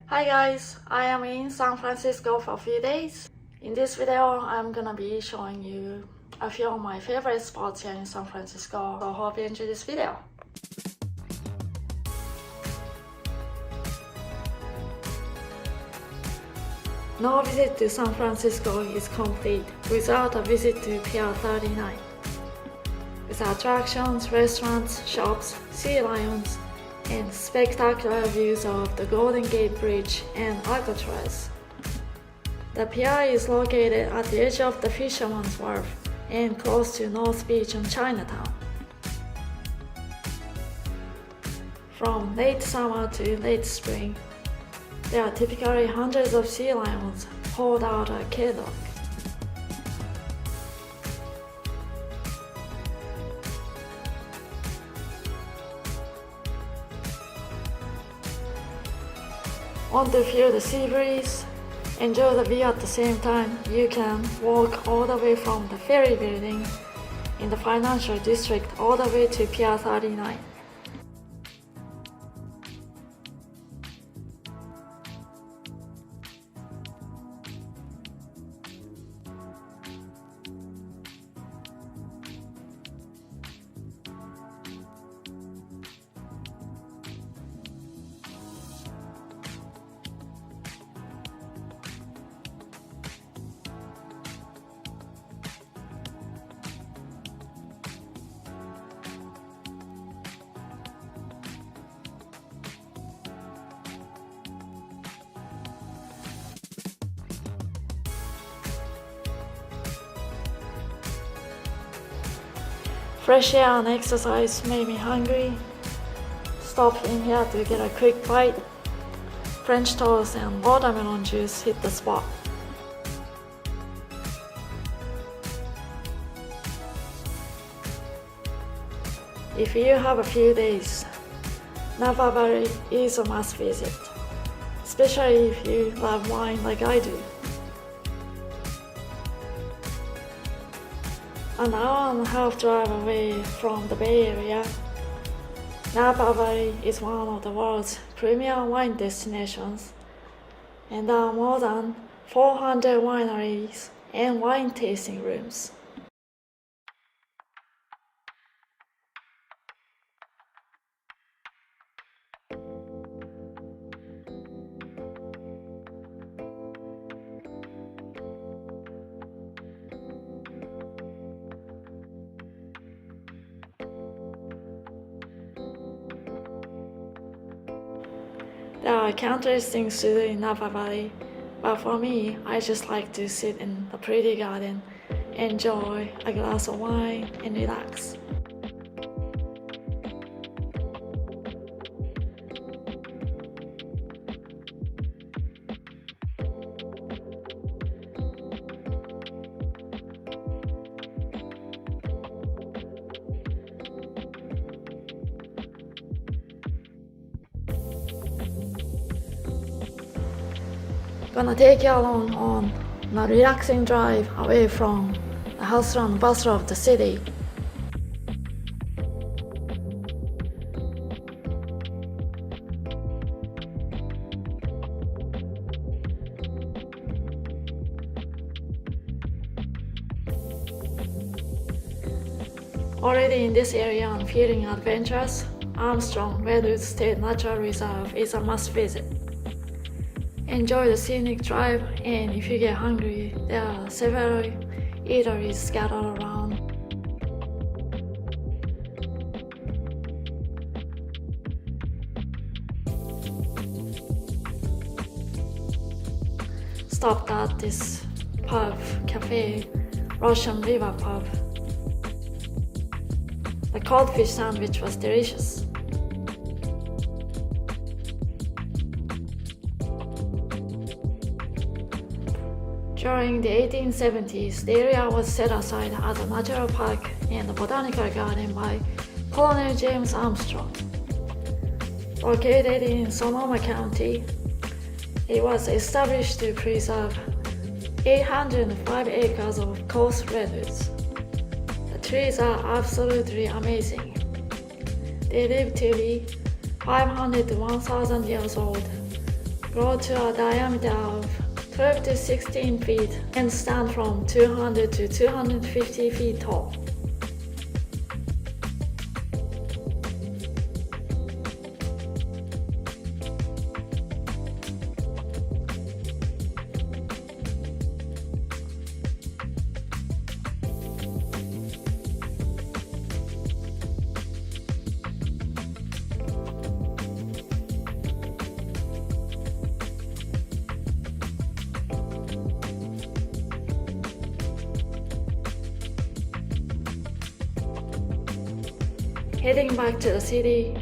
Hi guys, I am in San Francisco for a few days. In this video, I'm gonna be showing you a few of my favorite spots here in San Francisco, so hope you enjoy this video. No visit to San Francisco is complete without a visit to Pier 39. With attractions, restaurants, shops, sea lions, and spectacular views of the Golden Gate Bridge and Alcatraz. The pier is located at the edge of the Fisherman's Wharf and close to North Beach and Chinatown. From late summer to late spring, there are typically hundreds of sea lions hauled out a dock. Want to feel the sea breeze? Enjoy the view at the same time. You can walk all the way from the ferry building in the financial district all the way to Pier 39. Fresh air and exercise made me hungry. Stopped in here to get a quick bite. French toast and watermelon juice hit the spot. If you have a few days, Napa Valley is a must visit, especially if you love wine like I do. An hour and a half drive away from the Bay Area, Napa Valley is one of the world's premier wine destinations, and there are more than 400 wineries and wine tasting rooms. There are countless things to do in Napa Valley, but for me, I just like to sit in a pretty garden, enjoy a glass of wine, and relax. Gonna take you along on a relaxing drive away from the hustle and bustle of the city. Already in this area and feeling adventurous, Armstrong Redwood State Natural Reserve is a must visit. Enjoy the scenic drive, and if you get hungry, there are several eateries scattered around. Stopped at this pub, cafe, Russian River Pub. The codfish sandwich was delicious. During the 1870s, the area was set aside as a natural park and a botanical garden by Colonel James Armstrong. Located in Sonoma County, it was established to preserve 805 acres of coast redwoods. The trees are absolutely amazing. They live to be 500 to 1,000 years old, grow to a diameter of 12 to 16 feet and stand from 200 to 250 feet tall. Heading back to the city,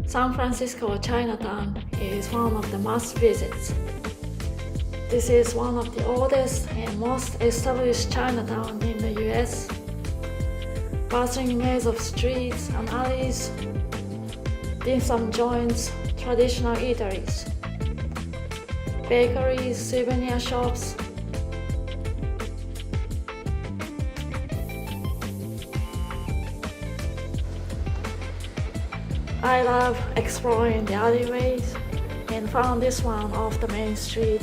San Francisco Chinatown is one of the must visits. This is one of the oldest and most established Chinatown in the US, bustling maze of streets and alleys, dim sum joints, traditional eateries, bakeries, souvenir shops. I love exploring the alleyways and found this one off the main street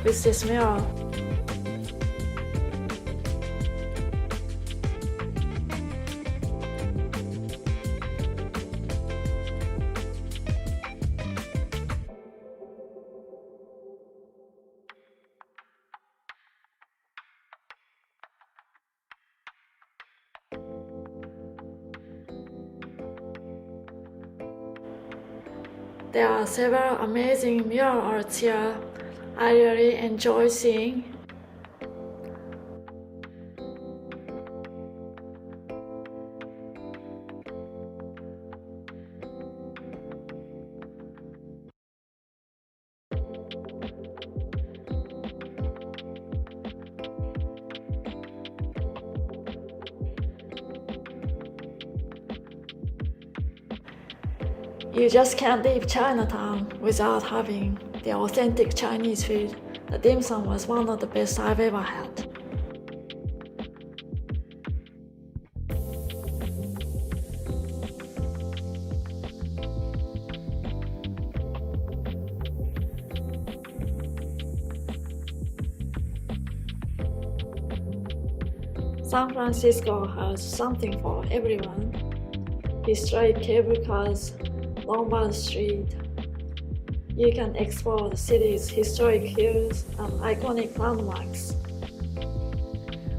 with this mural. There are several amazing mural arts here I really enjoy seeing. You just can't leave Chinatown without having the authentic Chinese food. The dim sum was one of the best I've ever had. San Francisco has something for everyone. Historic cable cars, Lombard Street. You can explore the city's historic hills and iconic landmarks.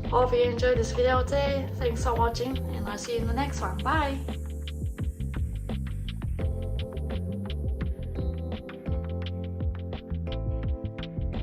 Hope you enjoyed this video today. Thanks for watching and I'll see you in the next one. Bye!